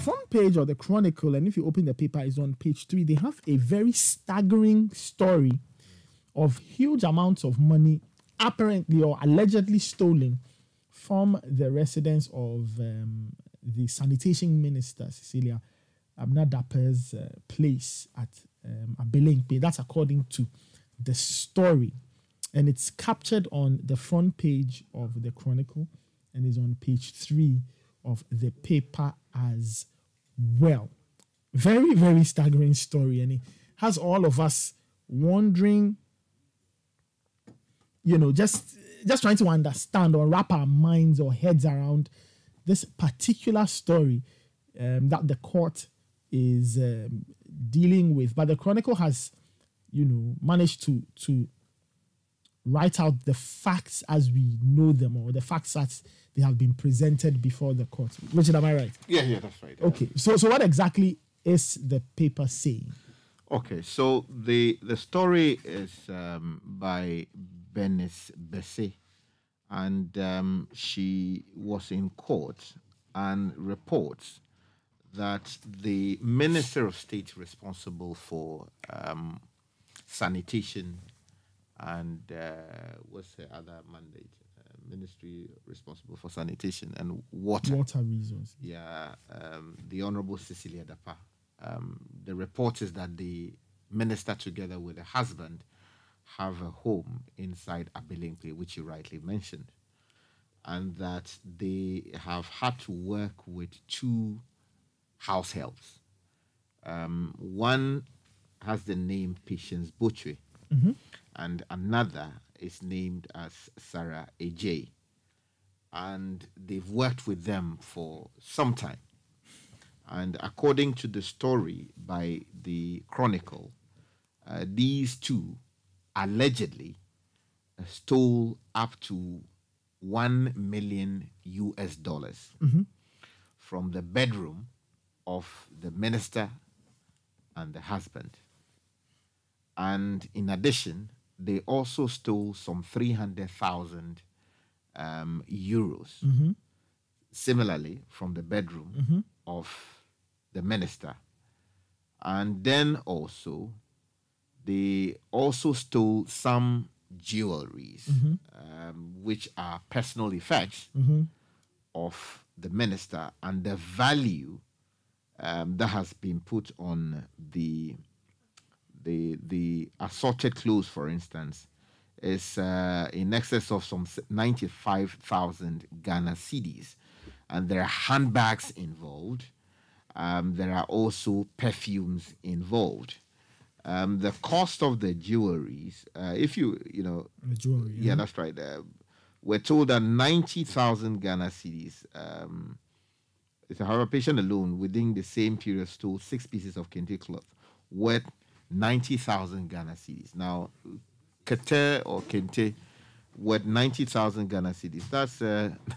front page of the Chronicle, and if you open the paper, is on page 3. They have a very staggering story of huge amounts of money apparently or allegedly stolen from the residence of the Sanitation Minister, Cecilia Dapaah's place at Abelengpe. That's according to the story. And it's captured on the front page of the Chronicle and is on page 3 of the paper as well. Very, very staggering story. And it has all of us wondering, just trying to understand or wrap our minds or heads around this particular story that the court is dealing with. But the Chronicle has, managed to write out the facts as we know them, or the facts as they have been presented before the court. Richard, am I right? Yeah, that's right. Okay, so what exactly is the paper saying? Okay, so the story is by Bernice Bessie, and she was in court and reports that the Minister of State responsible for sanitation and what's the other mandate? Ministry responsible for sanitation and water. Water resources. Yeah, the Honorable Cecilia Dapaah. The report is that the minister, together with her husband, have a home inside Abelengpe, which you rightly mentioned, and that they have had to work with 2 house helps. One has the name Patience Butchwe, and another is named as Sarah AJ. And they've worked with them for some time. And according to the story by the Chronicle, these 2 allegedly stole up to $1 million from the bedroom of the minister and the husband. And in addition, they also stole some 300,000 euros, similarly from the bedroom of the minister. And then also, they also stole some jewelries, which are personal effects of the minister, and the value that has been put on the assorted clothes, for instance, is in excess of some 95,000 Ghana cedis. And there are handbags involved. There are also perfumes involved. The cost of the jewelries, the jewelry, yeah, that's right. We're told that 90,000 Ghana cedis. However, patient alone within the same period stole 6 pieces of kente cloth worth 90,000 Ghana cedis. Now, kete or kente worth 90,000 Ghana cedis.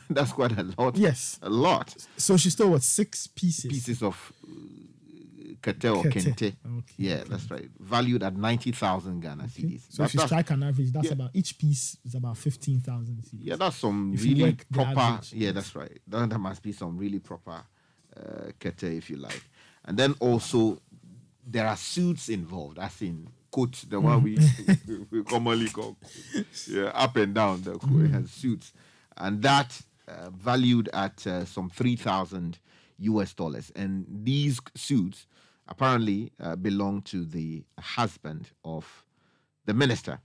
That's quite a lot. Yes, a lot. So she stole what, 6 pieces of kete or kente. Okay, yeah, that's right. Valued at 90,000 Ghana cedis. So if you strike an average, that's about, each piece is about 15,000 cedis. Yeah, that's some really proper. Yeah, that's right. That must be some really proper kete, if you like. And then also, there are suits involved, as in coats, the one we commonly call up and down, the has suits. And that valued at some $3,000. And these suits apparently belong to the husband of the minister.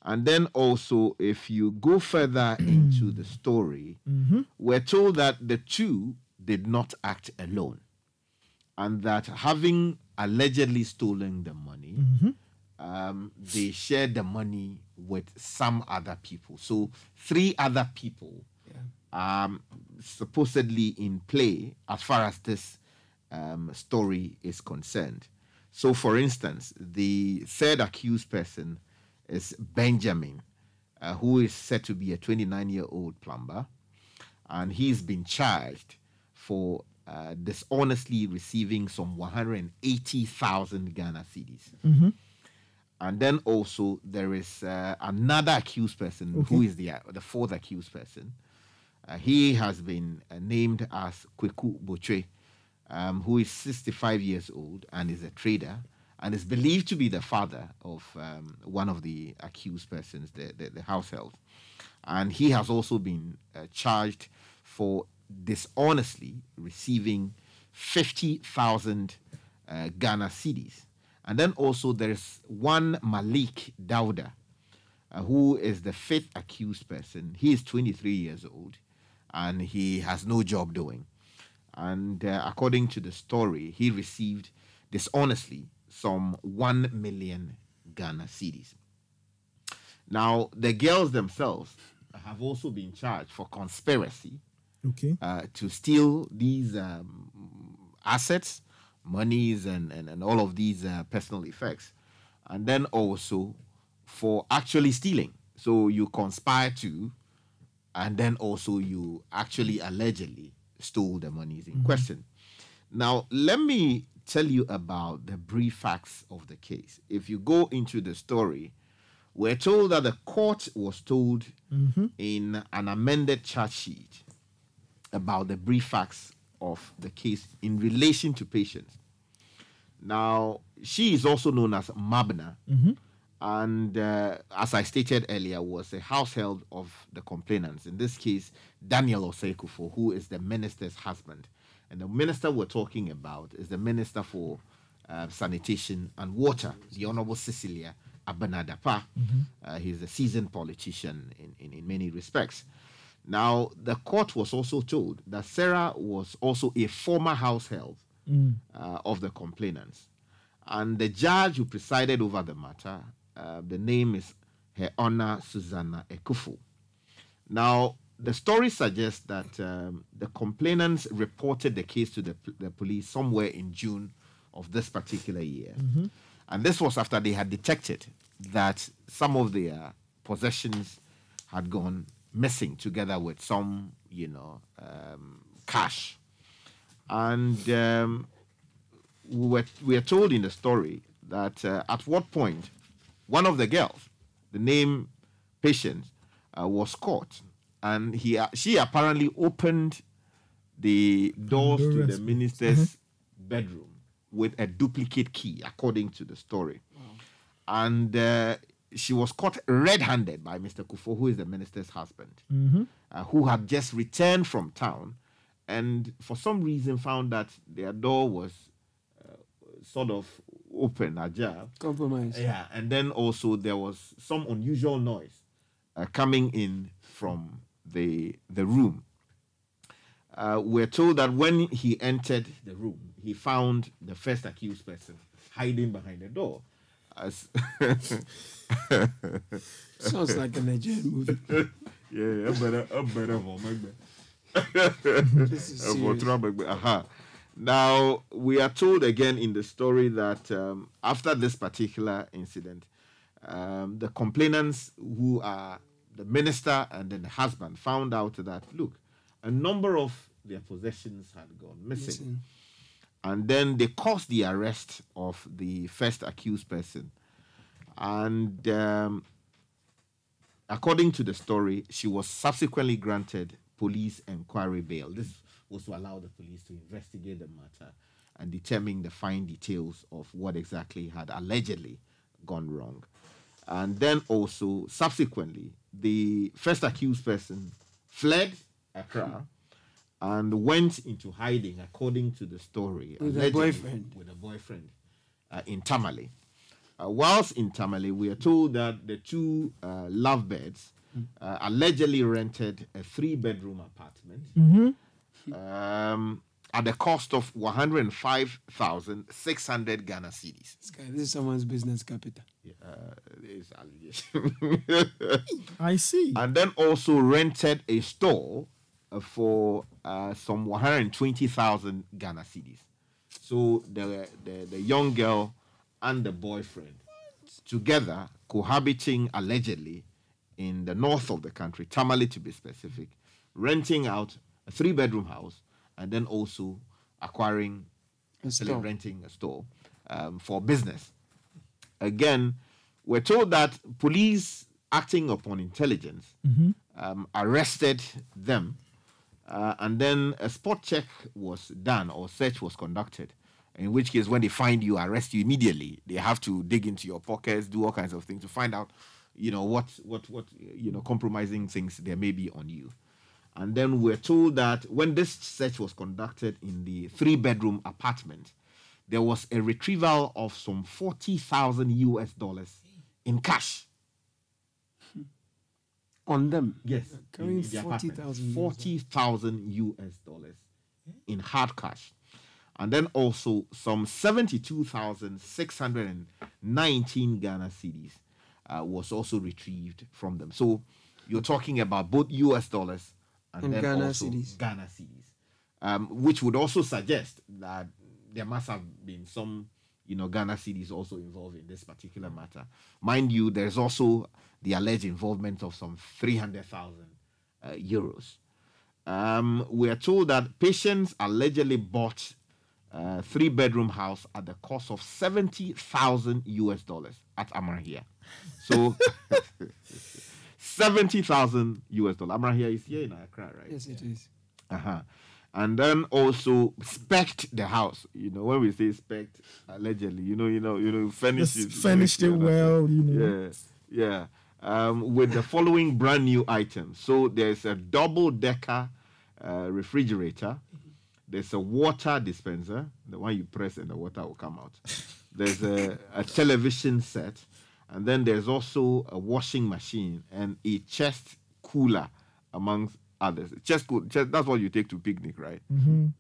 And then also, if you go further into the story, we're told that the 2 did not act alone, and that having allegedly stolen the money, they shared the money with some other people. So 3 other people supposedly in play as far as this story is concerned. So, for instance, the 3rd accused person is Benjamin, who is said to be a 29-year-old plumber, and he's been charged for dishonestly receiving some 180,000 Ghana cedis. And then also there is another accused person who is the 4th accused person. He has been named as Kweku Botwe, who is 65 years old and is a trader and is believed to be the father of one of the accused persons, the house help. And he has also been charged for dishonestly receiving 50,000 Ghana cedis. And then also there's one Malik Dauda, who is the fifth accused person. He is 23 years old and he has no job doing. And according to the story, he received dishonestly some 1 million Ghana cedis. Now, the girls themselves have also been charged for conspiracy to steal these assets, monies, and all of these personal effects. And then also for actually stealing. So you conspire to, and then also you actually allegedly stole the monies in question. Now, let me tell you about the brief facts of the case. If you go into the story, we're told that the court was told in an amended charge sheet about the brief facts of the case in relation to Patience. Now, she is also known as Mabna, and as I stated earlier, was a household of the complainants. In this case, Daniel Osei-Kuffour, who is the minister's husband. And the minister we're talking about is the Minister for Sanitation and Water, the Honorable Cecilia Dapaah. He's a seasoned politician in many respects. Now, the court was also told that Sarah was also a former household of the complainants. And the judge who presided over the matter, the name is Her Honor Susanna Ekufu. Now, the story suggests that the complainants reported the case to the police somewhere in June of this particular year. And this was after they had detected that some of their possessions had gone missing together with some, cash. And we are told in the story that at what point one of the girls, the name Patience, was caught. And she apparently opened the doors to the minister's bedroom with a duplicate key, according to the story. Wow. And she was caught red-handed by Mr. Kuffour, who is the minister's husband, who had just returned from town and for some reason found that their door was sort of open, ajar. Compromise. Yeah, and then also there was some unusual noise coming in from the room. We're told that when he entered the room, he found the first accused person hiding behind the door. Sounds like a Nigerian movie. Yeah, a better moment. This is serious. Now, we are told again in the story that after this particular incident, the complainants, who are the minister and then the husband, found out that, look, a number of their possessions had gone missing. And then they caused the arrest of the first accused person. And according to the story, she was subsequently granted police inquiry bail. This was to allow the police to investigate the matter and determine the fine details of what exactly had allegedly gone wrong. And then also, subsequently, the first accused person fled Accra and went into hiding, according to the story, with a boyfriend. In Tamale. Whilst in Tamale, we are told that the two lovebirds allegedly rented a 3-bedroom apartment at the cost of 105,600 Ghana cedis. This is someone's business capital. It's allegation. I see. And then also rented a store for some 120,000 Ghana cedis. So the young girl and the boyfriend together, cohabiting allegedly in the north of the country, Tamale to be specific, renting out a 3-bedroom house and then also acquiring, renting a store for business. Again, we're told that police, acting upon intelligence, arrested them And then a spot check was done or search was conducted, in which case when they find you, arrest you immediately. They have to dig into your pockets, do all kinds of things to find out, what compromising things there may be on you. And then we're told that when this search was conducted in the 3-bedroom apartment, there was a retrieval of some $40,000 in cash. On them? Yes. Carrying $40,000. $40,000 in hard cash. And then also some 72,619 Ghana cedis was also retrieved from them. So you're talking about both US dollars and then Ghana also cedis. Ghana cedis, which would also suggest that there must have been some, Ghana cedis also involved in this particular matter. Mind you, there's also the alleged involvement of some 300,000 euros. We are told that patients allegedly bought a 3-bedroom house at the cost of $70,000 at Amrahia. So $70,000. Amrahia is here in Accra, right? Yes, it is. And then also spec'd the house. When we say spec'd, allegedly, furnished it. Furnished it well, Yeah. With the following brand new items. So there's a double-decker refrigerator. There's a water dispenser, the one you press and the water will come out. There's a television set. And then there's also a washing machine and a chest cooler, amongst others. Chest, that's what you take to picnic, right?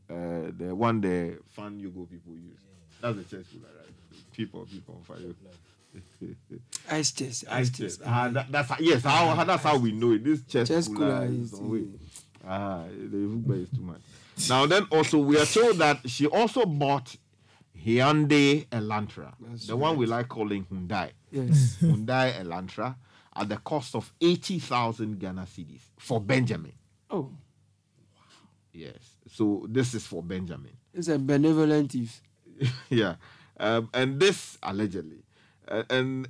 The one the Fan Yugo people use. That's the chest cooler, right? People on fire. Ice chest. That's how we know it. This chest cooler is the Uber is too much. Now then also we are told that she also bought Hyundai Elantra, one we like calling Hyundai. Yes. Hyundai Elantra at the cost of 80,000 Ghana cedis for Benjamin. Oh. Wow. Yes. So this is for Benjamin. It's a benevolent thief. Yeah. And this allegedly. And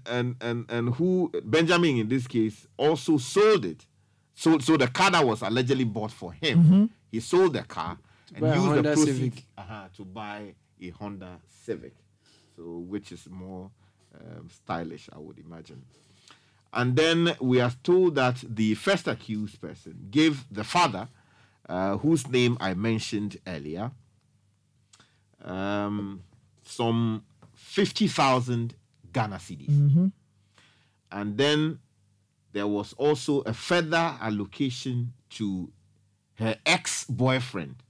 who Benjamin in this case also sold it. So the car that was allegedly bought for him, he sold the car and used the proceeds to buy a Honda Civic. So which is more stylish, I would imagine. And then we are told that the first accused person gave the father, whose name I mentioned earlier, some 50,000 Ghana cedis. And then there was also a further allocation to her ex-boyfriend,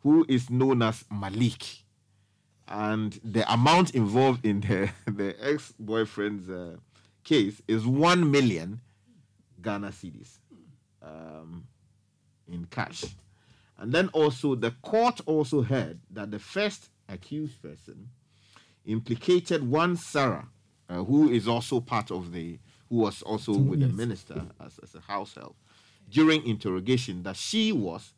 who is known as Malik. And the amount involved in the ex-boyfriend's case is 1 million Ghana cedis in cash. And then also the court also heard that the first accused person implicated one Sarah, who is also who was also with the minister as a house help, during interrogation, that she was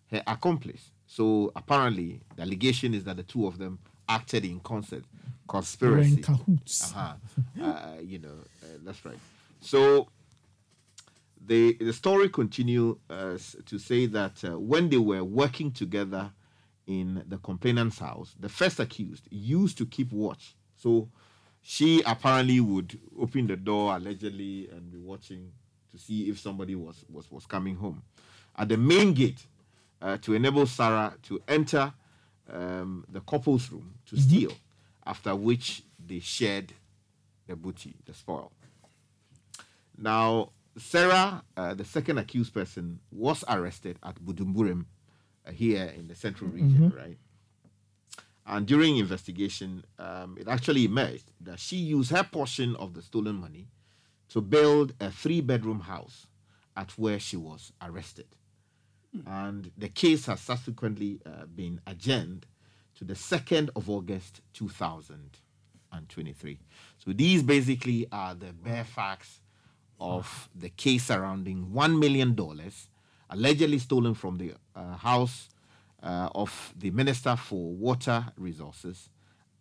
her accomplice. So apparently the allegation is that the two of them acted in concert, conspiracy. In cahoots. That's right. So the story continues to say that when they were working together in the complainant's house, the first accused used to keep watch. So she apparently would open the door allegedly and be watching to see if somebody was coming home at the main gate to enable Sarah to enter the couple's room to steal, after which they shared the booty, the spoil. Now, Sarah, the second accused person, was arrested at Budumburim here in the central region, right? And during investigation, it actually emerged that she used her portion of the stolen money to build a 3-bedroom house at where she was arrested. And the case has subsequently been adjourned to the 2nd of August, 2023. So these basically are the bare facts of the case surrounding $1 million allegedly stolen from the house of the Minister for Water Resources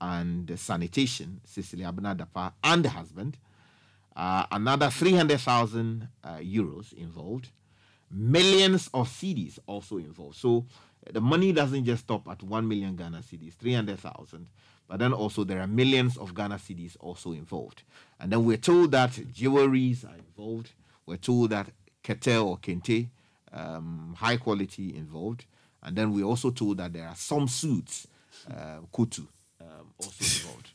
and Sanitation, Cecilia Dapaah, and the husband. Another 300,000 euros involved. millions of cedis also involved. So the money doesn't just stop at 1 million Ghana cedis, 300,000, but then also there are millions of Ghana cedis also involved. And then we're told that jewelries are involved. We're told that kete or kente, high quality involved. And then we're also told that there are some suits, kutu, also involved.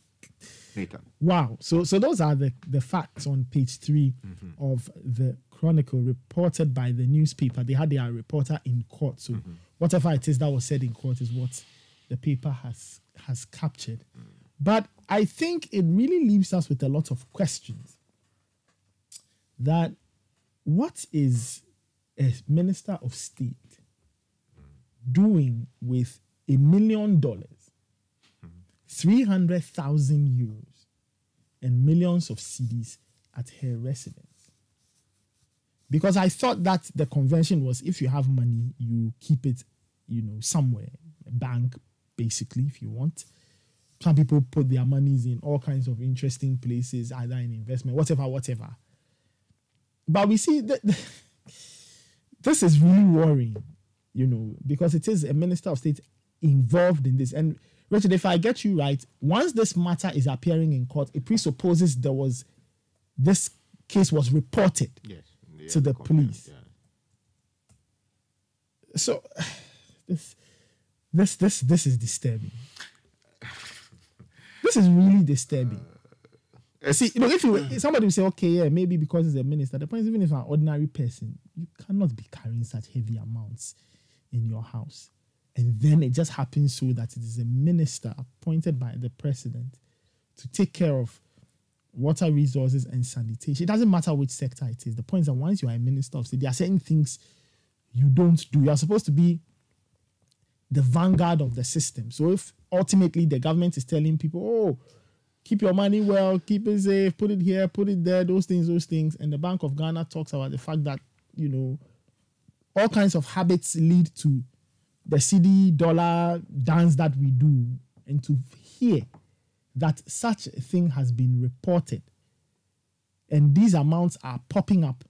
Nathan. Wow. So those are the facts on page 3 of the Chronicle reported by the newspaper. They had their reporter in court. So whatever it is that was said in court is what the paper has captured. But I think it really leaves us with a lot of questions. That what is a minister of state doing with $1 million, 300,000 euros, and millions of cedis at her residence? Because I thought that the convention was if you have money, you keep it, somewhere, a bank, basically, if you want. Some people put their monies in all kinds of interesting places, either in investment, whatever. But we see that this is really worrying, because it is a minister of state involved in this. And Richard, if I get you right, once this matter is appearing in court, it presupposes this case was reported to the police. Yeah. So this is disturbing. This is really disturbing. See, if somebody will say, okay, yeah, maybe because he's a minister. The point is, even if you're an ordinary person, you cannot be carrying such heavy amounts in your house. And then it just happens so that it is a minister appointed by the president to take care of water resources and sanitation. It doesn't matter which sector it is. The point is that once you are a minister of state, there are certain things you don't do. You are supposed to be the vanguard of the system. So if ultimately the government is telling people, oh, keep your money well, keep it safe, put it here, put it there, those things, and the Bank of Ghana talks about the fact that, all kinds of habits lead to the cedi dollar dance that we do, and to hear that such a thing has been reported and these amounts are popping up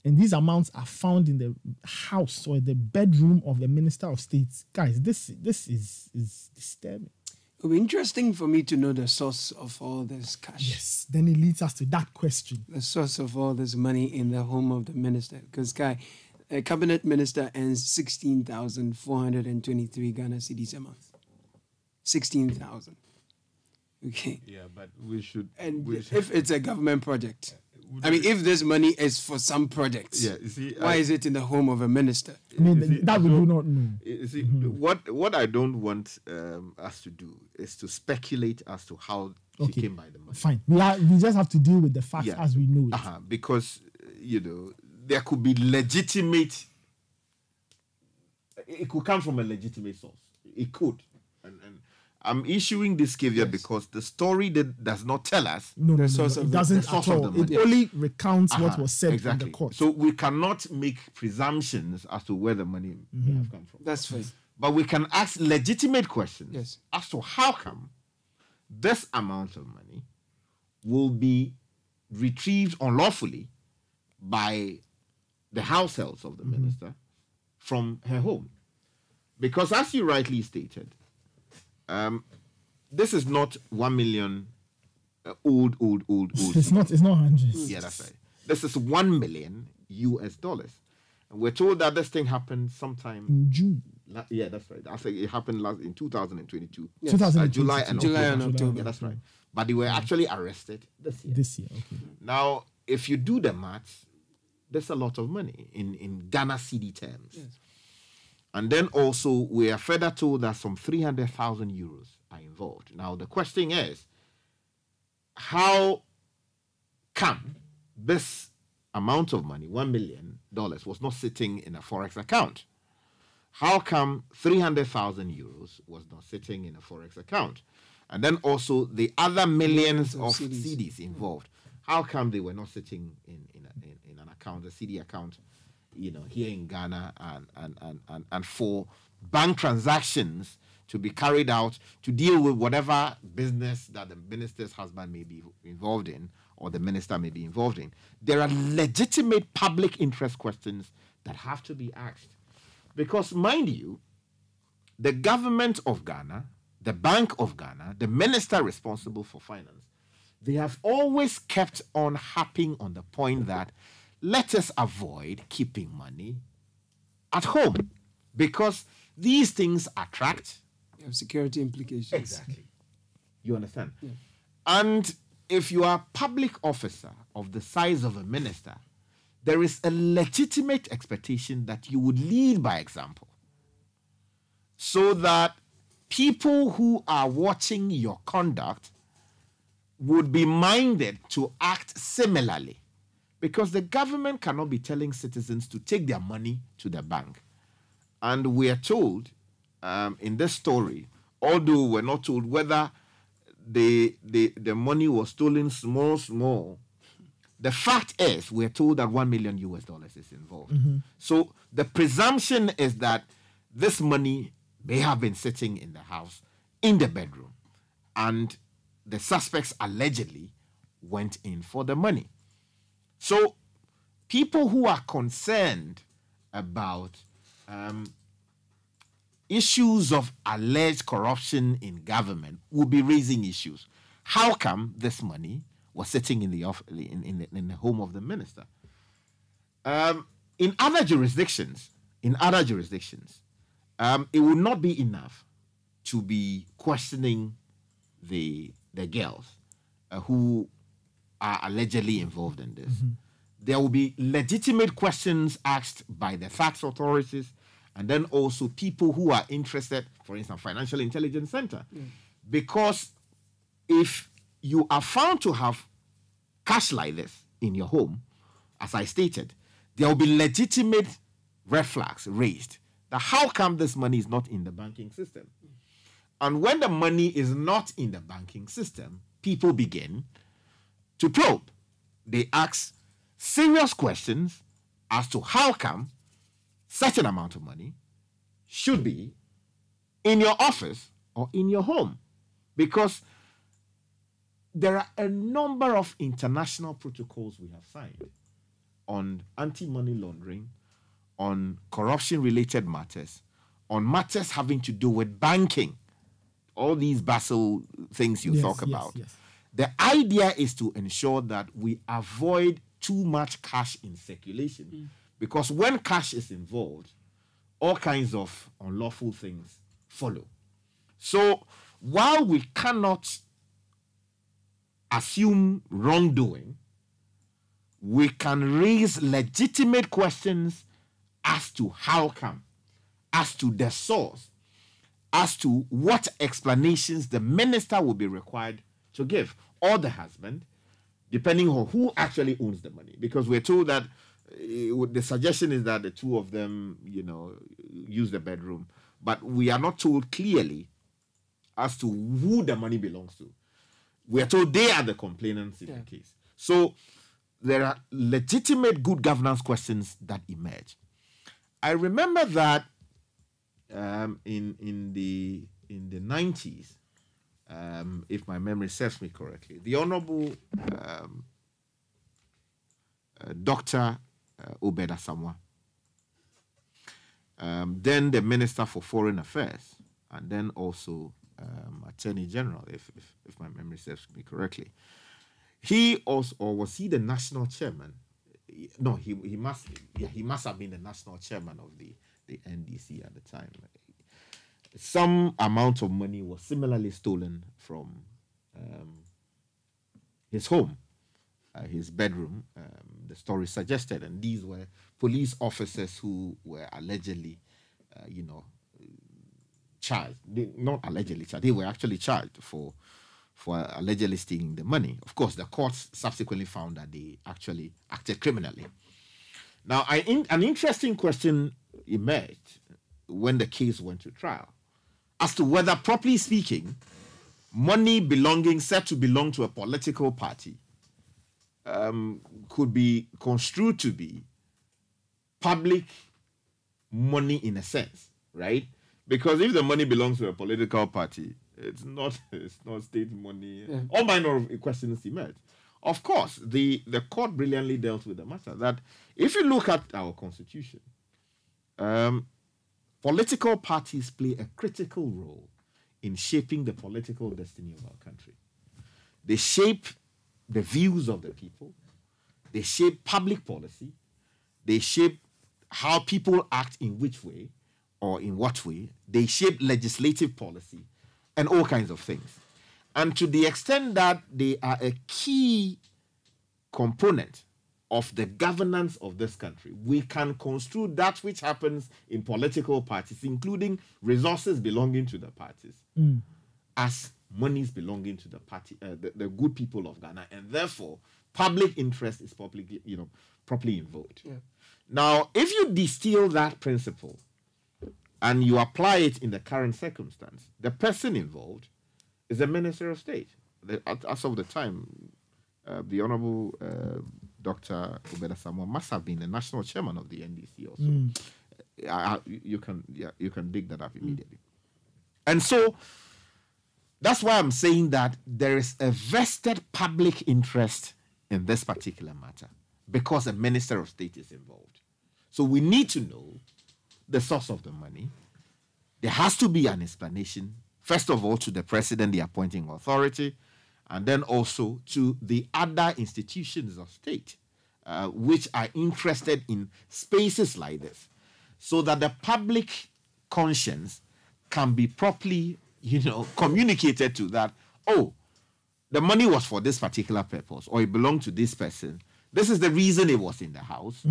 and these amounts are found in the house or the bedroom of the minister of state, guys, this is disturbing. It will be interesting for me to know the source of all this cash. Yes, then it leads us to that question. The source of all this money in the home of the minister. Because, a cabinet minister earns 16,423 Ghana cedis a month. 16,000. Okay. Yeah, but we should... And if it's a government project... if this money is for some projects, why is it in the home of a minister? We do not know. You see, what I don't want us to do is to speculate as to how she came by the money. Fine. We just have to deal with the facts as we know it. Because, there could be legitimate... It could come from a legitimate source. It could. And I'm issuing this caveat because the story does not tell us the source of it. Doesn't at all. It only recounts what was said in the court. So we cannot make presumptions as to where the money may have come from. That's fine. But we can ask legitimate questions as to how come this amount of money will be retrieved unlawfully by the house helps of the minister from her home. Because as you rightly stated, this is not 1 million old. It's not hundreds. Yeah, that's right. This is $1 million US. And we're told that this thing happened sometime in June. Yeah, that's right. I think it happened in 2022. Yes. 2022. July and October. Yeah, that's right. But they were actually arrested this year. Okay. Now, if you do the maths, there's a lot of money in Ghana cedi terms. Yes. And then also, we are further told that some 300,000 euros are involved. Now, the question is, how come this amount of money, $1 million, was not sitting in a Forex account? How come 300,000 euros was not sitting in a Forex account? And then also the other millions of cedis involved. How come they were not sitting in an account, a cedi account, here in Ghana, and for bank transactions to be carried out to deal with whatever business that the minister's husband may be involved in or the minister may be involved in? There are legitimate public interest questions that have to be asked. Because, mind you, the government of Ghana, the Bank of Ghana, the minister responsible for finance, they have always kept on harping on the point that let us avoid keeping money at home because these things attract. You have security implications. Exactly. You understand? Yeah. And if you are a public officer of the size of a minister, there is a legitimate expectation that you would lead by example so that people who are watching your conduct would be minded to act similarly. Because the government cannot be telling citizens to take their money to the bank. And we are told in this story, although we're not told whether the money was stolen small, the fact is we're told that $1 million is involved. Mm-hmm. So the presumption is that this money may have been sitting in the house, in the bedroom, and the suspects allegedly went in for the money. So people who are concerned about issues of alleged corruption in government will be raising issues. How come this money was sitting in the home of the minister? In other jurisdictions, it would not be enough to be questioning the girls who are allegedly involved in this. Mm-hmm. There will be legitimate questions asked by the tax authorities and then also people who are interested, for instance, Financial Intelligence Center. Mm. Because if you are found to have cash like this in your home, as I stated, there will be legitimate red flags raised. That how come this money is not in the banking system? And when the money is not in the banking system, people begin to probe. They ask serious questions as to how come such an amount of money should be in your office or in your home. Because there are a number of international protocols we have signed on anti-money laundering, on corruption-related matters, on matters having to do with banking. All these Basel things you talk about. Yes. The idea is to ensure that we avoid too much cash in circulation. Mm. Because when cash is involved, all kinds of unlawful things follow. So while we cannot assume wrongdoing, we can raise legitimate questions as to how come, as to the source, as to what explanations the minister will be required to give, or the husband, depending on who actually owns the money. Because we're told that the suggestion is that the two of them, use the bedroom. But we are not told clearly as to who the money belongs to. We are told they are the complainants in the case. So there are legitimate good governance questions that emerge. I remember that in the 90s, if my memory serves me correctly, the Honorable Dr. Obed Asamoah, then the Minister for Foreign Affairs, and then also Attorney General, if my memory serves me correctly. He also, or was he the national chairman? No, he must have been the national chairman of the NDC at the time. Some amount of money was similarly stolen from his home, his bedroom, the story suggested. And these were police officers who were allegedly, charged. Not allegedly charged, they were actually charged for allegedly stealing the money. Of course, the courts subsequently found that they actually acted criminally. Now, an interesting question emerged when the case went to trial as to whether, properly speaking, money said to belong to a political party could be construed to be public money in a sense, right? Because if the money belongs to a political party, it's not state money. Yeah. All minor questions emerge. Of course, the court brilliantly dealt with the matter that if you look at our constitution, political parties play a critical role in shaping the political destiny of our country. They shape the views of the people. They shape public policy. They shape how people act in which way or in what way. They shape legislative policy and all kinds of things. And to the extent that they are a key component of the governance of this country, we can construe that which happens in political parties, including resources belonging to the parties, as monies belonging to the party, the good people of Ghana, and therefore public interest is properly invoked. Yeah. Now, if you distill that principle and you apply it in the current circumstance, the person involved is the Minister of State. As of the time, the Honorable Dr. Obeda Samuel must have been the national chairman of the NDC also. You can dig that up immediately. And so that's why I'm saying that there is a vested public interest in this particular matter because a Minister of State is involved. So we need to know the source of the money. There has to be an explanation, first of all, to the President, the appointing authority, and then also to the other institutions of state, which are interested in spaces like this, so that the public conscience can be properly, communicated to that, the money was for this particular purpose, or it belonged to this person. This is the reason it was in the house,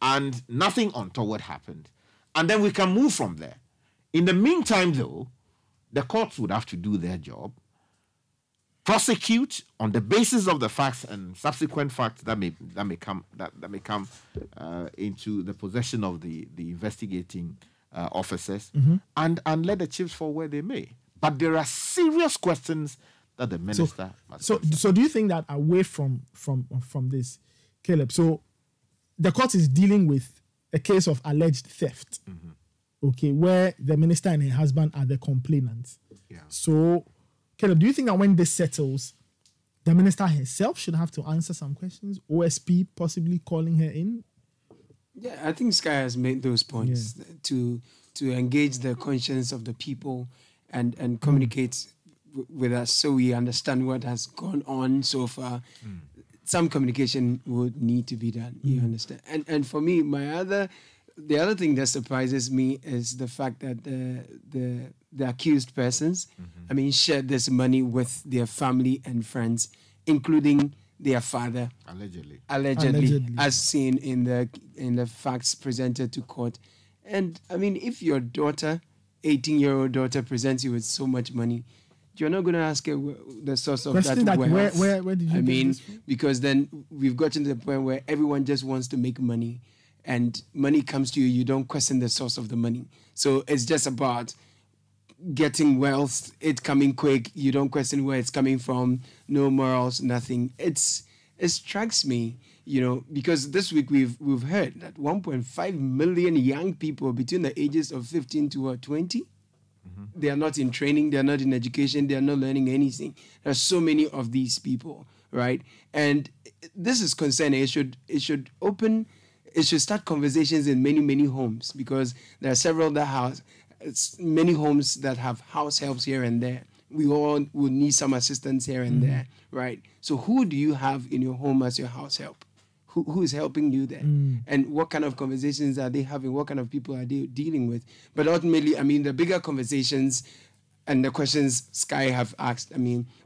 and nothing untoward happened. And then we can move from there. In the meantime, though, the courts would have to do their job, prosecute on the basis of the facts and subsequent facts that may come into the possession of the investigating officers, and let the chips fall where they may. But there are serious questions that the minister must answer. So do you think that away from this, Caleb? So the court is dealing with a case of alleged theft, okay, where the minister and her husband are the complainants. Yeah. So, Caleb, do you think that when this settles, the minister herself should have to answer some questions? OSP possibly calling her in? Yeah, I think Sky has made those points to engage the conscience of the people and communicate with us so we understand what has gone on so far. Some communication would need to be done, you understand? And for me, the other thing that surprises me is the fact that the accused persons, shared this money with their family and friends, including their father. Allegedly, as seen in the facts presented to court. And if your daughter, 18-year-old daughter, presents you with so much money, you're not going to ask her the source of that wealth. Where did you get this from? Because then we've gotten to the point where everyone just wants to make money, and money comes to you, you don't question the source of the money. So it's just about getting wealth, it coming quick, you don't question where it's coming from, no morals, nothing. It strikes me, because this week we've heard that 1.5 million young people between the ages of 15 to 20, they are not in training, they are not in education, they are not learning anything. There are so many of these people, right? And this is concerning. It should start conversations in many, many homes, because there are several many homes that have house helps here and there. We all will need some assistance here and there, right? So who do you have in your home as your house help? Who is helping you there? And what kind of conversations are they having? What kind of people are they dealing with? But ultimately, the bigger conversations and the questions Sky have asked,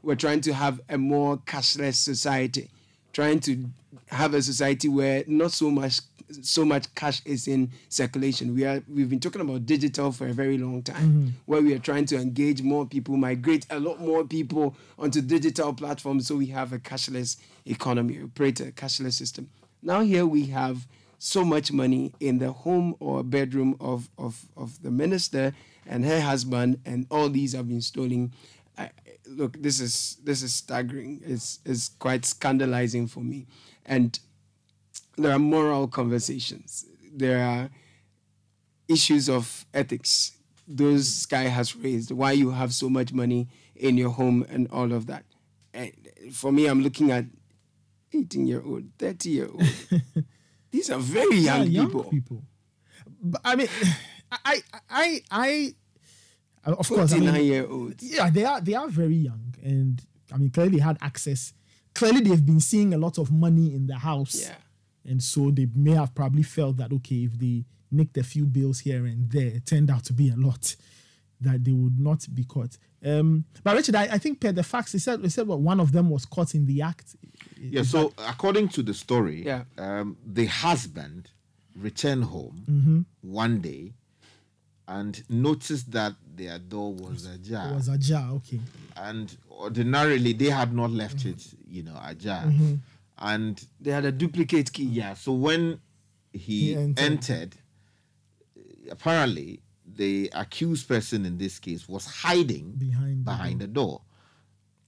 we're trying to have a more cashless society, trying to have a society where not so much cash is in circulation. We've been talking about digital for a very long time, where we are trying to engage more people, migrate a lot more people onto digital platforms, so we have a cashless economy, operate a cashless system. Now here we have so much money in the home or bedroom of the minister and her husband, and all these have been stolen. Look, this is staggering. It's quite scandalizing for me. And there are moral conversations. There are issues of ethics. Those Sky has raised. Why you have so much money in your home and all of that. And for me, I'm looking at 18-year-old, 30-year-old. These are very young people. But I mean, of course, 49-year-olds. Yeah, they are very young, and I mean, clearly they had access. Clearly, they've been seeing a lot of money in the house, and so they may have probably felt that if they nicked a few bills here and there, it turned out to be a lot, that they would not be caught. But Richard, I think per the facts, they said one of them was caught in the act. According to the story, the husband returned home one day and noticed that their door was ajar. It was ajar, okay. And ordinarily, they had not left it, ajar. And they had a duplicate key. Yeah, so when he entered, apparently, the accused person in this case was hiding behind the door.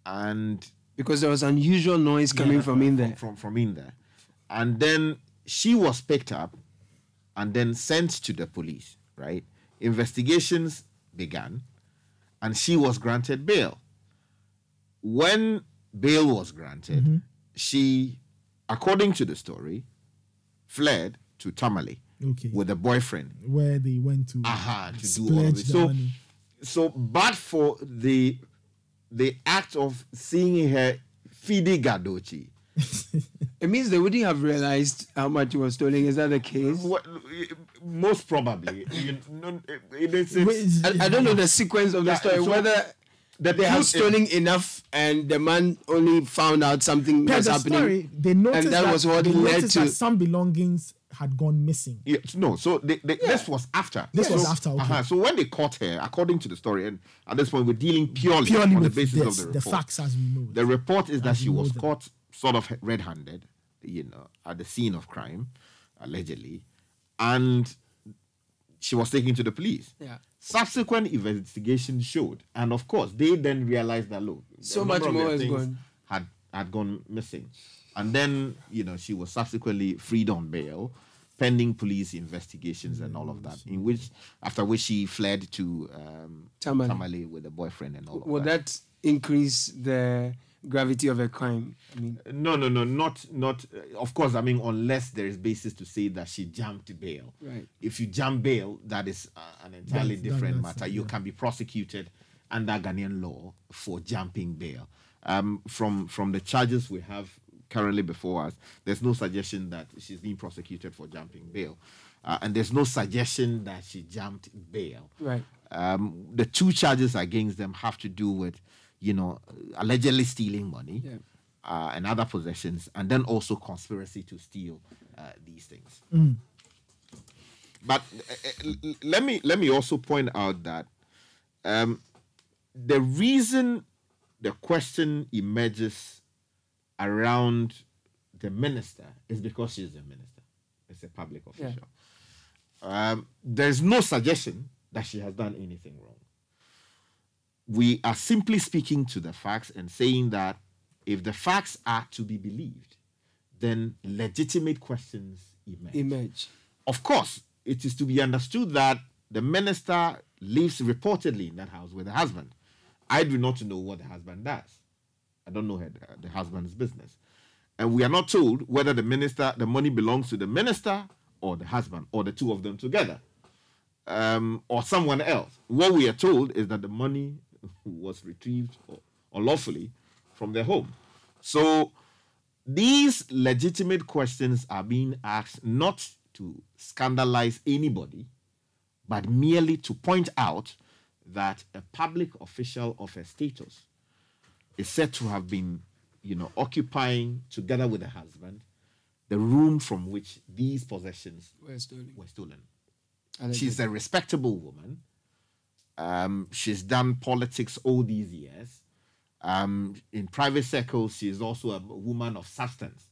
And because there was unusual noise coming from in there. From in there. And then she was picked up and then sent to the police, right? Investigations began and she was granted bail. When bail was granted, she, according to the story, fled to Tamale. Okay. With a boyfriend, where they went to do all of it. So, but for the act of seeing her feeding Gadochi, it means they wouldn't have realized how much he was stealing. Is that the case? Most probably. I don't know the sequence of the story. So whether that they have stolen enough and the man only found out something was happening. Story, they noticed and that was what led to some belongings had gone missing. So this was after. This was after. Okay. So when they caught her, according to the story, and at this point we're dealing purely on the basis of the report. The facts as we know. The report is that she was caught sort of red-handed, at the scene of crime, allegedly, and she was taken to the police. Yeah. Subsequent investigation showed, and of course, they then realized that so much more has gone had gone missing, and then she was subsequently freed on bail, pending police investigations and all of that. After which she fled to Tamale with a boyfriend and all of that. Will that increase the gravity of a crime? I mean, no, not. Of course, I mean, unless there is basis to say that she jumped bail. Right. If you jump bail, that is an entirely different matter. You can be prosecuted under Ghanaian law for jumping bail. From the charges we have currently before us, there's no suggestion that she's being prosecuted for jumping bail, and there's no suggestion that she jumped bail. Right. The two charges against them have to do with allegedly stealing money and other possessions, and then also conspiracy to steal these things. But let me also point out that the reason the question emerges around the minister is because she's a minister. It's a public official. There's no suggestion that she has done anything wrong. We are simply speaking to the facts and saying that if the facts are to be believed, then legitimate questions emerge. Of course, it is to be understood that the minister lives reportedly in that house with the husband. I do not know what the husband does. I don't know the husband's business. And we are not told whether the money belongs to the minister or the husband or the two of them together, or someone else. What we are told is that the money was retrieved unlawfully from their home. So these legitimate questions are being asked not to scandalize anybody, but merely to point out that a public official of a status is said to have been, occupying, together with the husband, the room from which these possessions were stolen. She's a respectable woman. She's done politics all these years. In private circles, she is also a woman of substance.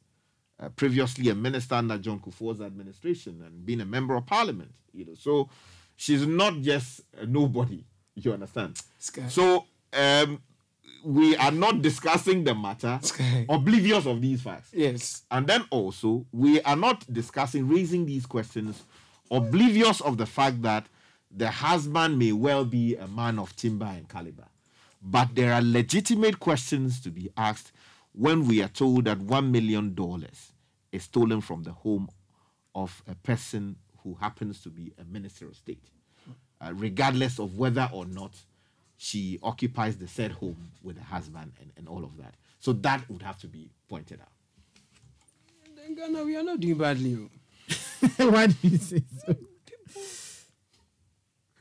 Previously a minister under John Kufuor's administration and being a member of parliament. So she's not just a nobody. You understand? So we are not discussing the matter oblivious of these facts. Yes. And then also, we are not raising these questions oblivious of the fact that the husband may well be a man of timber and caliber. But there are legitimate questions to be asked when we are told that $1 million is stolen from the home of a person who happens to be a minister of state, regardless of whether or not she occupies the said home with her husband and all of that. So that would have to be pointed out. In Ghana, we are not doing badly. Why do you say so?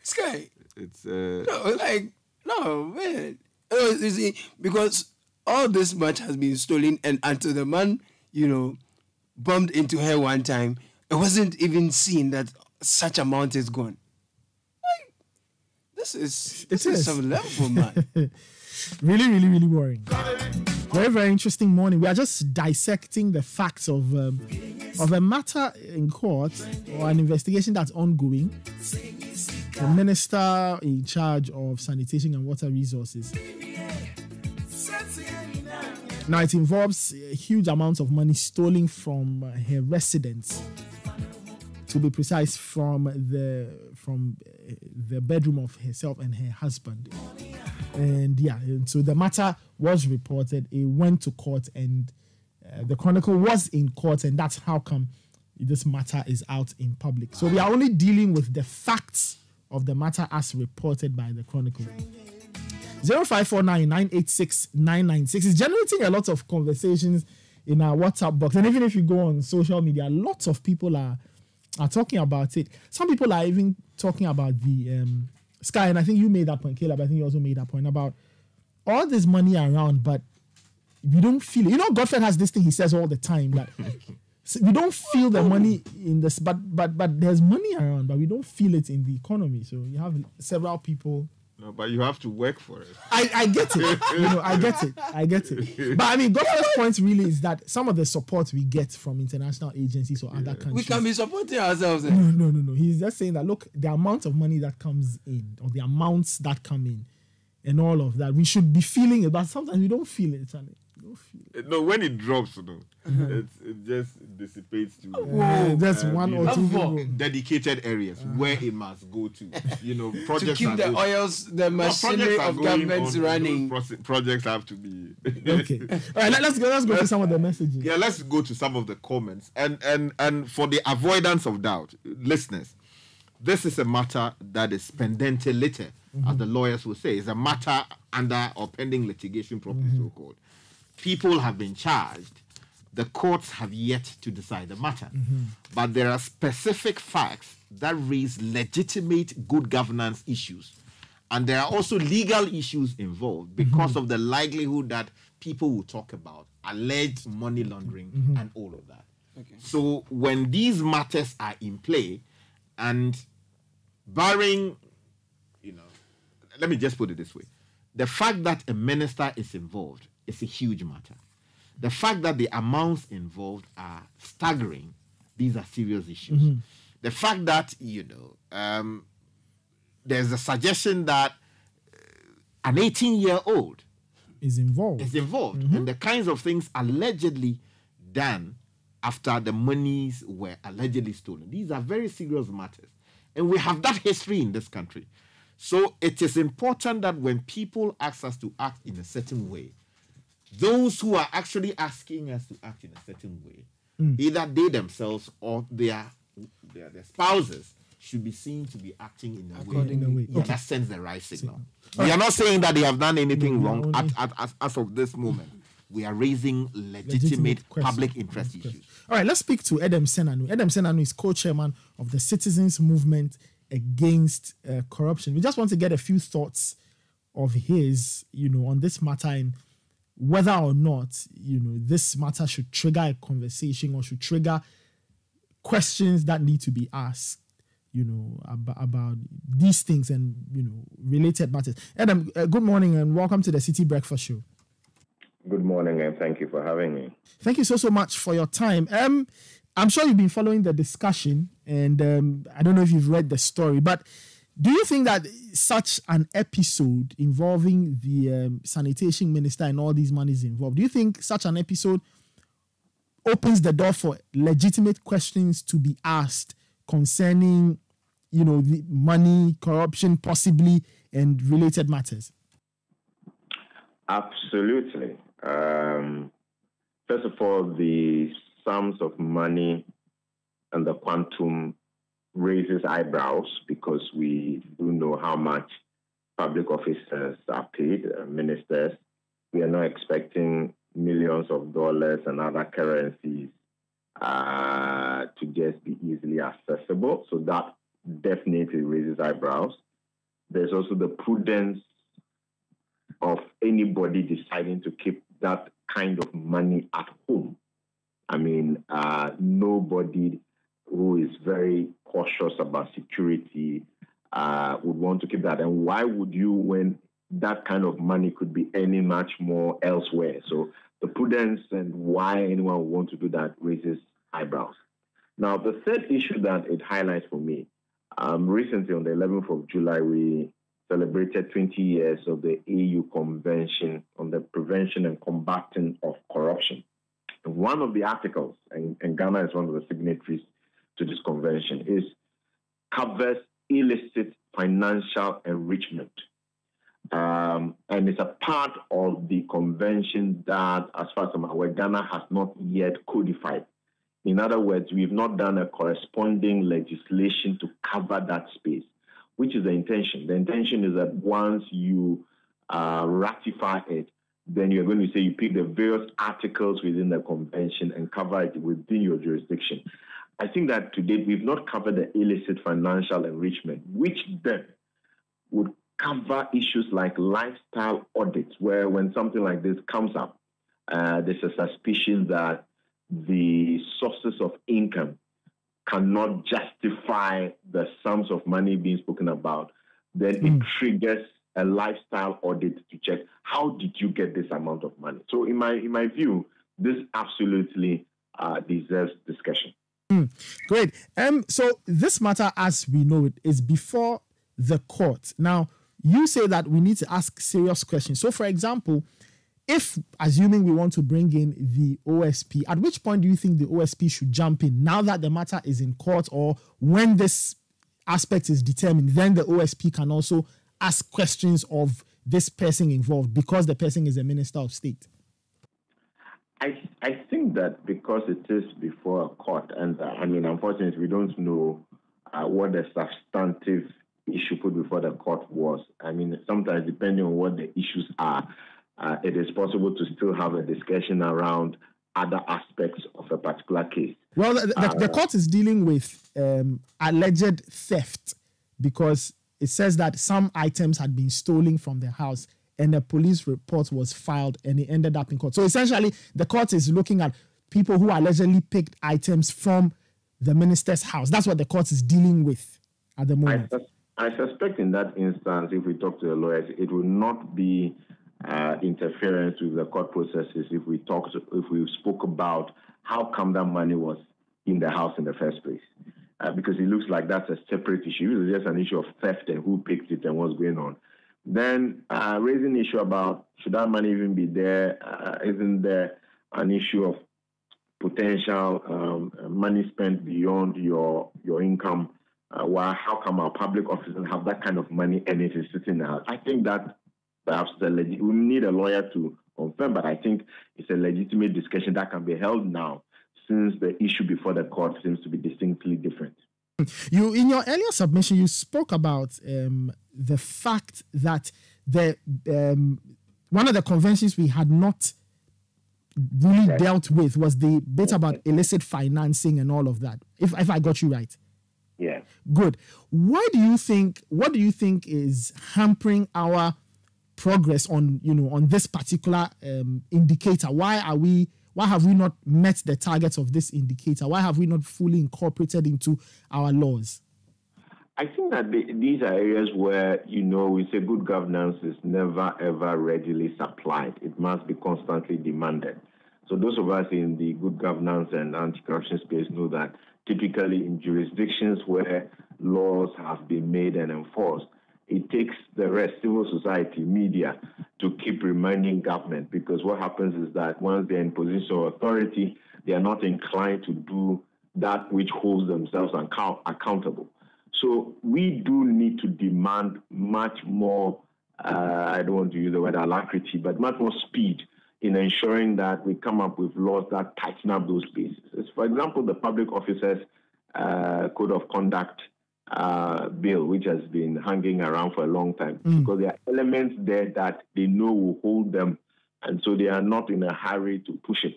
Sky. It's no, man. You see, because all this much has been stolen, and until the man, bumped into her one time, it wasn't even seen that such amount is gone. This is some level, man. Really, really, really worrying. Very, very interesting morning. We are just dissecting the facts of a matter in court or an investigation that's ongoing. The minister in charge of sanitation and water resources. Now it involves huge amounts of money stolen from her residence. To be precise, from the bedroom of herself and her husband. And so the matter was reported. It went to court, and the Chronicle was in court, and that's how come this matter is out in public. So we are only dealing with the facts of the matter as reported by the Chronicle. 0549-986-996 is generating a lot of conversations in our WhatsApp box, and even if you go on social media, lots of people are talking about it. Some people are even talking about the Sky, and I think you made that point, Caleb. I think you also made that point about all this money around, but you don't feel it. Godfred has this thing he says all the time that we don't feel the money in this, but there's money around, but we don't feel it in the economy. So you have several people. No, but you have to work for it. I get it. I get it. But I mean, Godfred's point really is that some of the support we get from international agencies or other countries. We can be supporting ourselves. No. He's just saying that, look, the amount of money that comes in, or the amounts that come in, and all of that, we should be feeling it, but sometimes we don't feel it, Charlie. No, when it drops, it just dissipates to that's one or two dedicated areas where it must go to. Projects to keep the oils, the machinery of governments running. Projects have to be okay. All right, let's go to some of the messages. Yeah, let's go to some of the comments. And for the avoidance of doubt, listeners, this is a matter that is pendente lite, as the lawyers will say. It's a matter under or pending litigation, properly so-called. People have been charged. The courts have yet to decide the matter. But there are specific facts that raise legitimate good governance issues. And there are also legal issues involved because of the likelihood that people will talk about alleged money laundering and all of that. Okay. So when these matters are in play, and barring, let me just put it this way. The fact that a minister is involved is a huge matter. The fact that the amounts involved are staggering, these are serious issues. The fact that, there's a suggestion that an 18-year-old is involved. And the kinds of things allegedly done after the monies were allegedly stolen. These are very serious matters. And we have that history in this country. So it is important that when people ask us to act in a certain way, those who are actually asking us to act in a certain way, either they themselves or their spouses, should be seen to be acting in a way that sends the right signal. We are not saying that they have done anything wrong as of this moment. We are raising legitimate public interest issues. All right, let's speak to Edem Senanu. Edem Senanu is co-chairman of the Citizens Movement Against Corruption. We just want to get a few thoughts of his, on this matter, and whether or not, this matter should trigger a conversation or should trigger questions that need to be asked, about these things and, related matters. Adam, good morning and welcome to the Citi Breakfast Show. Good morning and thank you for having me. Thank you so much for your time. I'm sure you've been following the discussion, and I don't know if you've read the story, but do you think that such an episode involving the sanitation minister and all these monies involved, do you think such an episode opens the door for legitimate questions to be asked concerning, the money, corruption, possibly, and related matters? Absolutely. First of all, the sums of money and the quantum raises eyebrows because we do know how much public officers are paid, ministers. We are not expecting millions of dollars and other currencies to just be easily accessible. So that definitely raises eyebrows. There's also the prudence of anybody deciding to keep that kind of money at home. I mean, nobody who is very cautious about security would want to keep that. And why would you when that kind of money could be earning much more elsewhere? So the prudence and why anyone would want to do that raises eyebrows. Now, the third issue that it highlights for me, recently on the 11th of July, we celebrated 20 years of the AU Convention on the Prevention and Combating of Corruption. And one of the articles, and Ghana is one of the signatories to this convention, covers illicit financial enrichment. And it's a part of the convention that, as far as I'm aware, Ghana has not yet codified. In other words, we've not done a corresponding legislation to cover that space, which is the intention. The intention is that once you ratify it, then you're going to say you pick the various articles within the convention and cover it within your jurisdiction. I think that to date, we've not covered the illicit financial enrichment, which then would cover issues like lifestyle audits, where when something like this comes up, there's a suspicion that the sources of income cannot justify the sums of money being spoken about, then it triggers a lifestyle audit to check how did you get this amount of money. So in my view, this absolutely deserves discussion. Great. So this matter, as we know it, is before the court. Now, you say that we need to ask serious questions. So, for example, if, assuming we want to bring in the OSP, at which point do you think the OSP should jump in? Now that the matter is in court, or when this aspect is determined, then the OSP can also ask questions of this person involved because the person is a minister of state? I think that because it is before a court, and I mean, unfortunately, we don't know what the substantive issue put before the court was. I mean, sometimes depending on what the issues are, it is possible to still have a discussion around other aspects of a particular case. Well, the court is dealing with alleged theft because it says that some items had been stolen from the house and a police report was filed and it ended up in court. So essentially, the court is looking at people who allegedly picked items from the minister's house. That's what the court is dealing with at the moment. I suspect in that instance, if we talk to the lawyers, it will not be interference with the court processes if we spoke about how come that money was in the house in the first place. Because it looks like that's a separate issue. It's just an issue of theft and who picked it and what's going on. Then raising the issue about should that money even be there? Isn't there an issue of potential money spent beyond your income? How come our public officers have that kind of money and it is sitting in the house? I think that perhaps we need a lawyer to confirm, but I think it's a legitimate discussion that can be held now since the issue before the court seems to be distinctly different. You, in your earlier submission, you spoke about the fact that one of the conventions we had not really dealt with was the bit about illicit financing and all of that. If I got you right. Yeah. Good. What do you think is hampering our progress on this particular indicator? Why have we not met the targets of this indicator? Why have we not fully incorporated into our laws? I think that these are areas where, we say good governance is never, ever readily supplied. It must be constantly demanded. So those of us in the good governance and anti-corruption space know that typically in jurisdictions where laws have been made and enforced, it takes the rest, civil society, media, to keep reminding government, because what happens is that once they're in position of authority, they are not inclined to do that which holds themselves accountable. So we do need to demand much more, I don't want to use the word alacrity, but much more speed in ensuring that we come up with laws that tighten up those spaces. For example, the public officers code of conduct bill, which has been hanging around for a long time, because there are elements there that they know will hold them, and so they are not in a hurry to push it.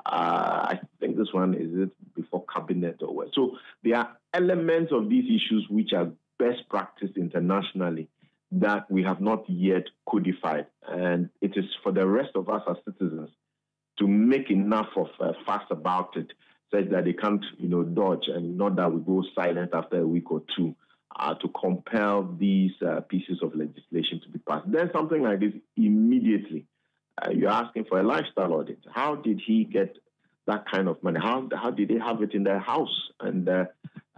I think this one is it before cabinet or what. So there are elements of these issues which are best practice internationally that we have not yet codified, and it is for the rest of us as citizens to make enough of a fuss about it, such that they can't, dodge, and not that we go silent after a week or two, to compel these pieces of legislation to be passed. Then something like this immediately. You're asking for a lifestyle audit. How did he get that kind of money? How did they have it in their house, and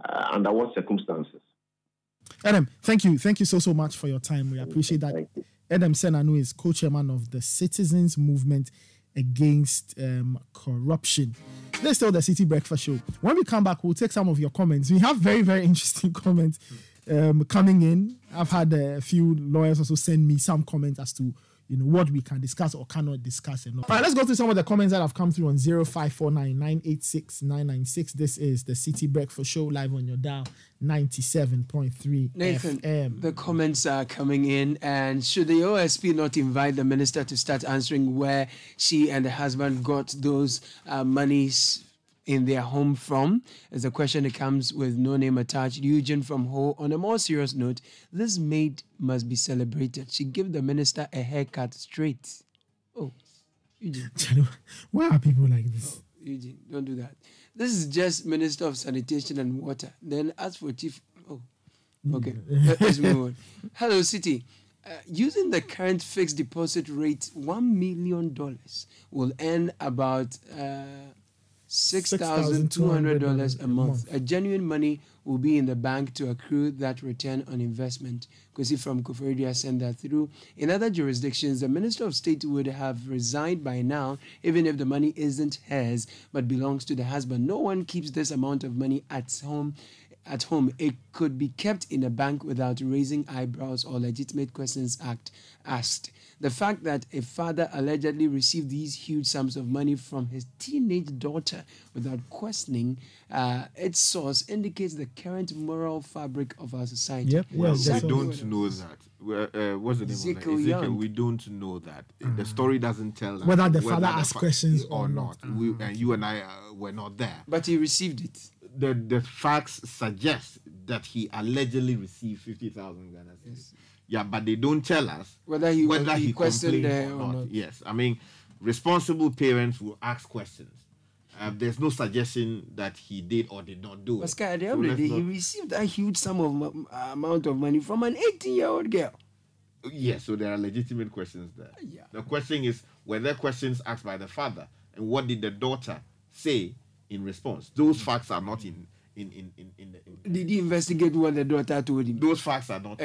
under what circumstances? Adam, thank you so much for your time. We appreciate that. Adam Senanu is co-chairman of the Citizens Movement Against Corruption. Let's still the Citi Breakfast Show. When we come back, we'll take some of your comments. We have very, very interesting comments coming in. I've had a few lawyers also send me some comments as to what we can discuss or cannot discuss. All right, let's go through some of the comments that have come through on 0549 986 996. This is the Citi Breakfast Show live on your dial 97.3 Nathan, FM. the comments are coming in, and should the OSP not invite the minister to start answering where she and the husband got those monies in their home from? As a question that comes with no name attached. Eugene from Ho. On a more serious note, this maid must be celebrated. She gave the minister a haircut straight. Oh, Eugene. Why are people like this? Oh, Eugene, don't do that. This is just Minister of Sanitation and Water. Then as for Chief... Oh, okay. Let's move on. Hello, Citi. Using the current fixed deposit rate, $1 million will earn about... $6,200 a month. A genuine money will be in the bank to accrue that return on investment. Kosi from Koforidua sent that through. In other jurisdictions, the Minister of State would have resigned by now, even if the money isn't hers but belongs to the husband. No one keeps this amount of money at home. It could be kept in a bank without raising eyebrows or legitimate questions asked. The fact that a father allegedly received these huge sums of money from his teenage daughter without questioning its source indicates the current moral fabric of our society. Yep. Well, Yes, we don't know that. What's the name Ezekiel of that? Ezekiel, Young. we don't know that. The story doesn't tell us Whether the father asked questions or not. And you and I were not there. But he received it. The facts suggest that he allegedly received 50,000 Ghana cedis. Yes. Yeah, but they don't tell us whether he questioned her or not. Yes, I mean, responsible parents will ask questions. There's no suggestion that he did or did not do it. Pascal, at the end of the day, he received that huge amount of money from an 18-year-old girl. Yes, so there are legitimate questions there. Yeah. The question is, were there questions asked by the father? And what did the daughter say in response? Those facts are not in Did he investigate what the daughter told him? Those facts are not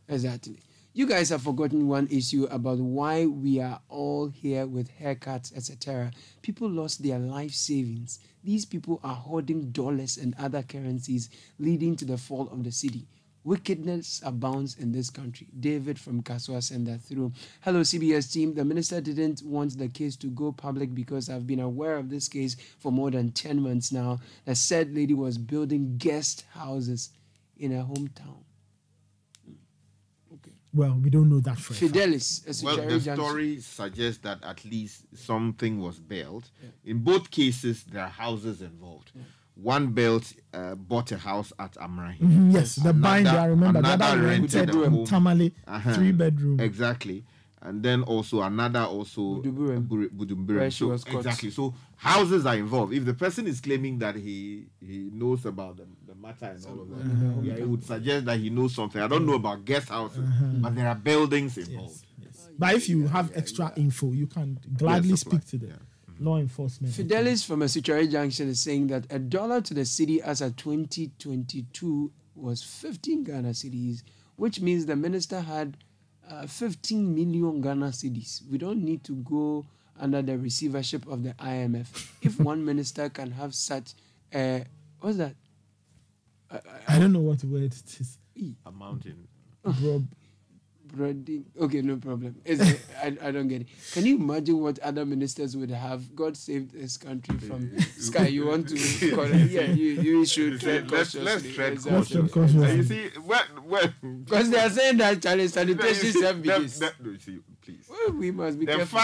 Exactly. You guys have forgotten one issue about why we are all here with haircuts, etc. People lost their life savings. These people are hoarding dollars and other currencies, leading to the fall of the city. Wickedness abounds in this country. David from Kaswa sent that through. Hello, CBS team. The minister didn't want the case to go public because I've been aware of this case for more than 10 months now. The said lady was building guest houses in her hometown. Okay. Well, we don't know that for Fidelis. Well, the story suggests that at least something was built. Yeah. In both cases, there are houses involved. Yeah. One bought a house at Amrahi. Mm-hmm, yes, the bind, I remember. Another rented a home. Tamale, 3-bedroom. Exactly. And then another Budumburum. So, exactly. So houses are involved. If the person is claiming that he knows about the matter and all of that, it would suggest that he knows something. I don't know about guest houses, but there are buildings involved. Yes. But if you have extra info, you can gladly speak to them. Yeah. Law enforcement. Fidelis from Asutari Junction is saying that $1 to the city as of 2022 was 15 Ghana cedis, which means the minister had 15 million Ghana cedis. We don't need to go under the receivership of the IMF. If one minister can have such what's that? I don't know what word it is. A mountain. Okay, no problem. I don't get it. Can you imagine what other ministers would have? God saved this country from Sky. You want to correct? Yeah, you should tread cautiously. Let's tread Exactly. cautiously. You see, because they are saying that sanitation begins. Please. Well, we must be the careful.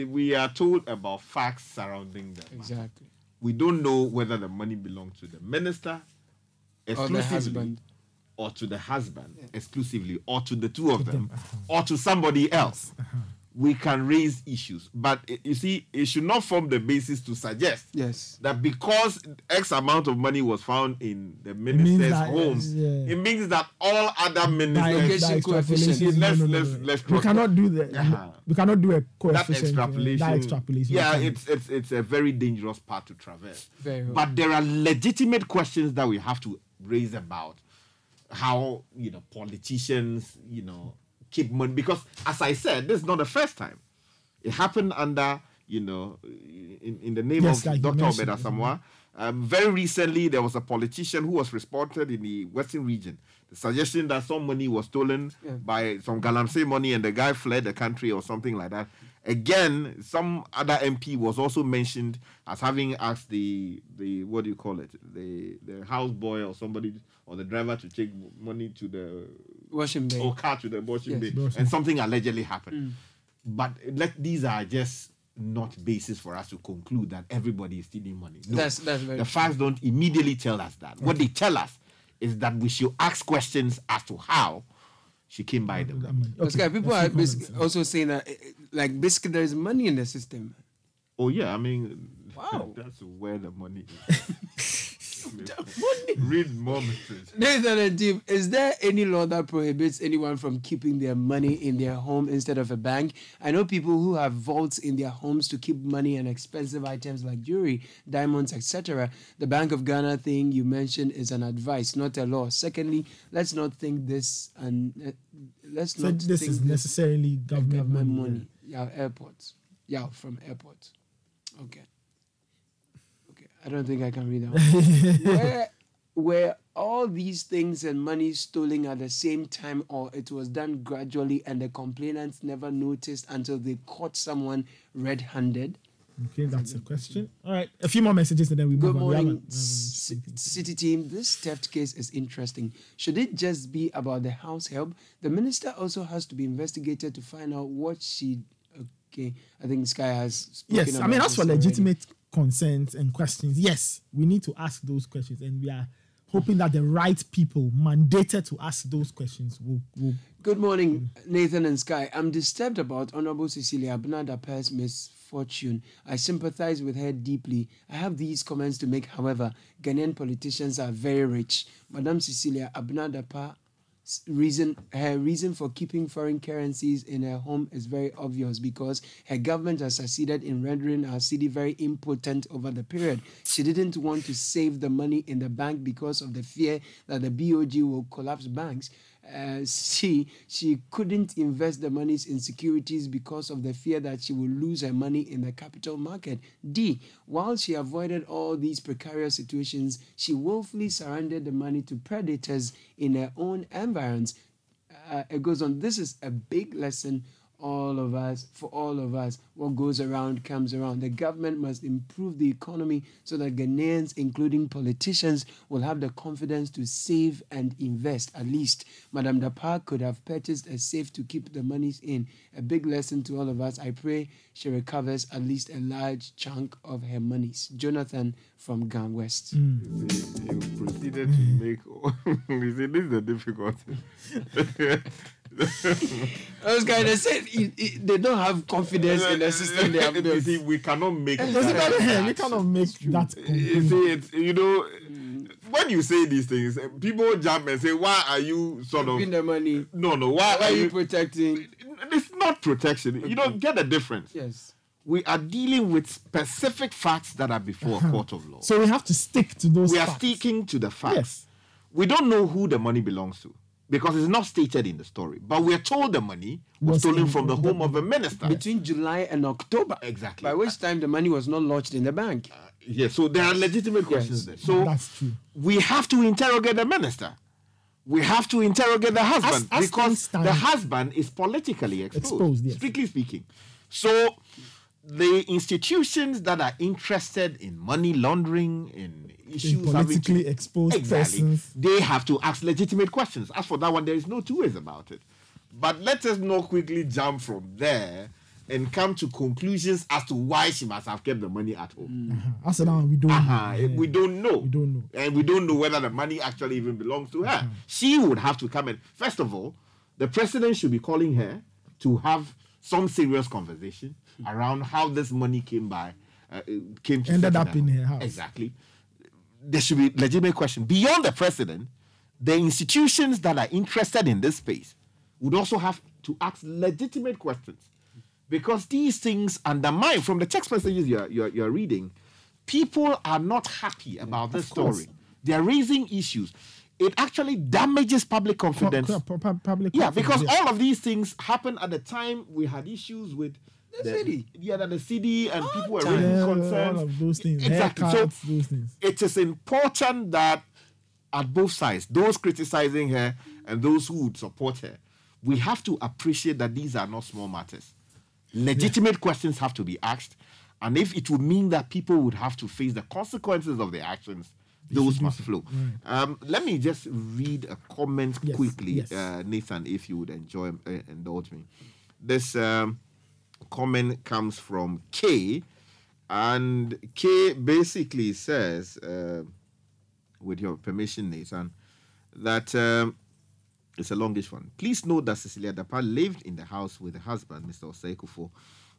We are told about facts surrounding that. Exactly. We don't know whether the money belongs to the minister exclusively, or the husband, or to the husband exclusively, or to the two of them, or to somebody else. We can raise issues, but you see, it should not form the basis to suggest that because X amount of money was found in the minister's home, it means that all other ministers. Let's we cannot do that. We cannot do a coefficient. That extrapolation. Yeah, it's a very dangerous path to traverse. But there are legitimate questions that we have to raise about how politicians keep money, because as I said, this is not the first time. It happened under, in the name of Dr. Obeda Samoa. Very recently, there was a politician who was reported in the Western region. The suggestion that some money was stolen by some galamsey money and the guy fled the country or something like that. Again, some other MP was also mentioned as having asked the what do you call it, the houseboy or somebody or the driver to take money to the washing bay or car to the washing bay, and something allegedly happened. But these are just not basis for us to conclude that everybody is stealing money. No, that's very the facts don't immediately tell us that. What they tell us is that we should ask questions as to how she came by the money. Okay, people are also saying that, like, basically, there is money in the system. Oh yeah, I mean, wow, that's where the money is. Read more messages. Nathan and Tim, is there any law that prohibits anyone from keeping their money in their home instead of a bank? I know people who have vaults in their homes to keep money and expensive items like jewelry, diamonds, etc. The Bank of Ghana thing you mentioned is an advice, not a law. Secondly, let's not think this is necessarily government money. Yeah, airports. Yeah, from airports. Okay. I don't think I can read that one. Were all these things and money stolen at the same time, or it was done gradually and the complainants never noticed until they caught someone red-handed? Okay, that's a question. All right, a few more messages and then we move on. Good morning, City team. This theft case is interesting. Should it just be about the house help? The minister also has to be investigated to find out what she... Okay, I think Sky has spoken about. Yes, I mean, as for legitimate concerns and questions, yes, we need to ask those questions, and we are hoping that the right people mandated to ask those questions will. Good morning, Nathan and Sky. I'm disturbed about Honorable Cecilia Dapaah's misfortune. I sympathize with her deeply. I have these comments to make, however. Ghanaian politicians are very rich. Madam Cecilia Dapaah, her reason for keeping foreign currencies in her home is very obvious, because her government has succeeded in rendering our city very impotent over the period. She didn't want to save the money in the bank because of the fear that the BOG will collapse banks. She couldn't invest the monies in securities because of the fear that she will lose her money in the capital market. D, while she avoided all these precarious situations, she willfully surrendered the money to predators in her own environs. It goes on. This is a big lesson for all of us. What goes around comes around. The government must improve the economy so that Ghanaians, including politicians, will have the confidence to save and invest. At least Madam Dapaah could have purchased a safe to keep the monies in. A big lesson to all of us. I pray she recovers at least a large chunk of her monies. Jonathan from Gan West. You proceeded to make... You see, this is the difficulty. Those guys, they said they don't have confidence in the system they have built. You see, we cannot make we cannot make that. You see, when you say these things, people jump and say, "Why are you sort of the money?" No. Why are you protecting? It's not protection. You don't get the difference. Yes. We are dealing with specific facts that are before a court of law. So we have to stick to those facts. We are sticking to the facts. Yes. We don't know who the money belongs to, because it's not stated in the story. But we are told the money was stolen from the home of a minister. Between July and October. Exactly. By which time the money was not lodged in the bank. Yes, so there are legitimate questions there. So that's true. We have to interrogate the minister. we have to interrogate the husband As because the husband is politically exposed yes. strictly speaking. So the institutions that are interested in money laundering, in issues politically exposed persons, they have to ask legitimate questions. As for that one, there is no two ways about it. But let us not quickly jump from there and come to conclusions as to why she must have kept the money at home. As now, we don't know. We don't know. We don't know. And we don't know whether the money actually even belongs to her. She would have to come in. First of all, the president should be calling her to have some serious conversation around how this money ended up in her house. Exactly. There should be legitimate question. Beyond the president, the institutions that are interested in this space would also have to ask legitimate questions. Because these things undermine, from the text messages you're reading, people are not happy about this story. They are raising issues. It actually damages public confidence. Because all of these things happened at the time we had issues with the city. The city and people were raising concerns. All of those things. Exactly. So those things. It is important that at both sides, those criticizing her and those who would support her, we have to appreciate that these are not small matters. Legitimate questions have to be asked, and if it would mean that people would have to face the consequences of their actions, those must flow. Right. Let me just read a comment quickly, Nathan, if you would indulge me. This comment comes from K, and K basically says, with your permission, Nathan, that it's a longish one. Please note that Cecilia Dapaah lived in the house with her husband, Mr. Osaikufo,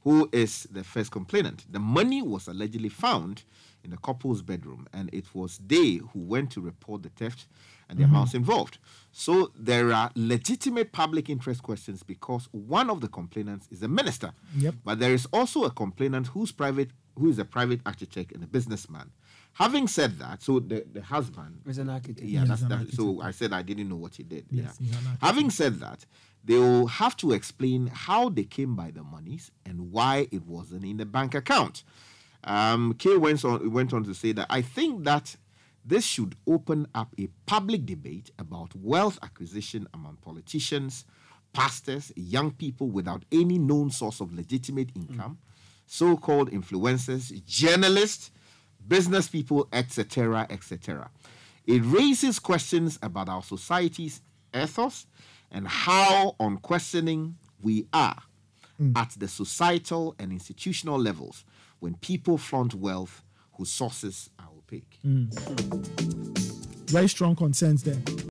who is the first complainant. The money was allegedly found in the couple's bedroom, and it was they who went to report the theft and the amounts involved. So there are legitimate public interest questions because one of the complainants is a minister. But there is also a complainant who is a private architect and a businessman. Having said that, so the husband is an architect. So I said I didn't know what he did. Having said that, they will have to explain how they came by the monies and why it wasn't in the bank account. Kay went on to say that I think that this should open up a public debate about wealth acquisition among politicians, pastors, young people without any known source of legitimate income, so-called influencers, journalists, business people, etc., etc. It raises questions about our society's ethos and how unquestioning we are at the societal and institutional levels when people flaunt wealth whose sources are opaque. Very strong concerns there.